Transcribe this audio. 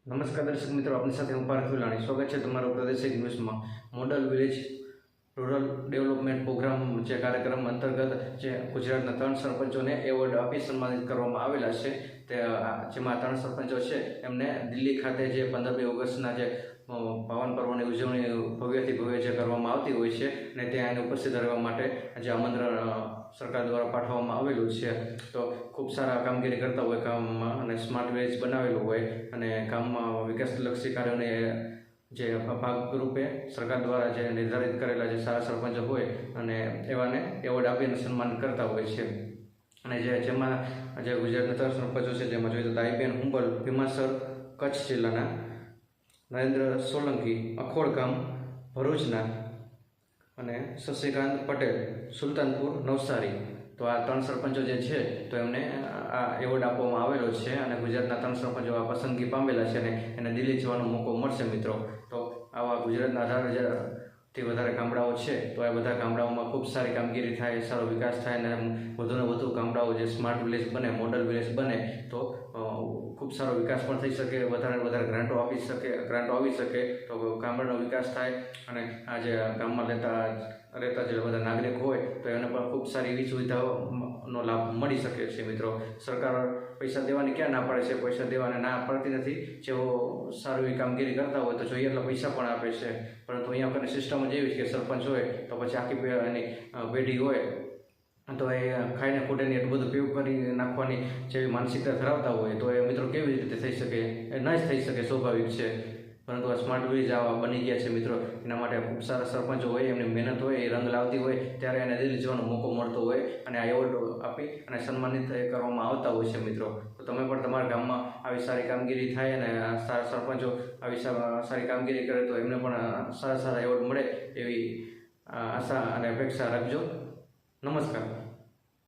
નમસ્કાર દર્શક મિત્રો, આપની સાથે હું પાર્થ વિલાણી. સ્વાગત છે તમારું પ્રાદેશિક ન્યૂઝમાં. Model village rural development programme જે કાર્યક્રમ અંતર્ગત જે ગુજરાતના 3 સરપંચોને એવોર્ડ આપી સન્માનિત કરવામાં આવેલા છે. જેમાં 3 સરપંચો છે એમને દિલ્હી ખાતે જે 15મી ઓગસ્ટના જે પાવન પર્વની ઉજવણી ભવ્યથી ભવ્ય જે કરવામાં આવતી હોય છે અને ત્યાં એને ઉપસ્થિત રહેવા માટે જે આમંત્રણ સરકાર દ્વારા પાઠવવામાં આવેલું છે. તો ખૂબ સારા કામગીરી કરતા હોય કામમાં, અને સ્માર્ટ વિલેજ બનાવેલું હોય અને ગામમાં વિકાસલક્ષી કાર્યોને જે ભાગરૂપે સરકાર દ્વારા જે નિર્ધારિત કરેલા જે સારા સરપંચો હોય અને એવાને એવોર્ડ આપીને સન્માન કરતા હોય છે. અને જેમાં જે ગુજરાતના 3 સરપંચો છે, જેમાં જોઈએ તો દાઈબેન હુંબલ ભીમાસર કચ્છ જિલ્લાના, નરેન્દ્ર સોલંકી અખોડ ગામ ભરૂચના અને શશિકાંત પટેલ સુલતાનપુર નવસારી. તો આ 3 સરપંચો જે છે તો એમને આ એવોર્ડ આપવામાં આવેલો છે અને ગુજરાતના 3 સરપંચો આ પસંદગી પામેલા છે અને એને દિલ્હી જવાનો મોકો મળશે મિત્રો. તો આવા ગુજરાતના 18,000થી વધારે ગામડાઓ છે, તો આ બધા ગામડાઓમાં ખૂબ સારી કામગીરી થાય, સારો વિકાસ થાય અને વધુને વધુ ગામડાઓ જે સ્માર્ટ વિલેજ બને, મોડલ વિલેજ બને તો ખૂબ સારો વિકાસ પણ થઈ શકે, વધારે વધારે ગ્રાન્ટો આવી શકે તો ગામડાનો વિકાસ થાય અને આ જે ગામમાં રહેતા જે બધા નાગરિક હોય તો એને પણ ખૂબ સારી એવી સુવિધાઓનો લાભ મળી શકે છે મિત્રો. સરકાર પૈસા દેવાની ક્યાં ના પાડે છે? પૈસા દેવાને ના પાડતી નથી. જેઓ સારી એવી કામગીરી કરતા હોય તો જોઈએ એટલા પૈસા પણ આપે છે, પરંતુ અહીંયા આપણને સિસ્ટમ જ એવી છે કે સરપંચ હોય તો પછી આખી એની પેઢી હોય તો એ ખાઈને ખૂટેની એટલું બધું પેવ કરી નાખવાની જેવી માનસિકતા ધરાવતા હોય તો એ મિત્રો કેવી રીતે થઈ શકે? એ ન જ થઈ શકે, સ્વાભાવિક છે. પરંતુ આ સ્માર્ટ વિલેજ આવા બની ગયા છે મિત્રો. એના માટે ખૂબ સારા સરપંચો હોય, એમની મહેનત હોય, એ રંગ લાવતી હોય ત્યારે એને દિલ્હી જવાનો મોકો મળતો હોય અને આ એવોર્ડ આપી અને સન્માનિત કરવામાં આવતા હોય છે મિત્રો. તો તમે પણ તમારા ગામમાં આવી સારી કામગીરી થાય અને સારા સરપંચો આવી સારી કામગીરી કરે તો એમને પણ સારા એવોર્ડ મળે એવી આશા અને અપેક્ષા રાખજો. નમસ્કાર.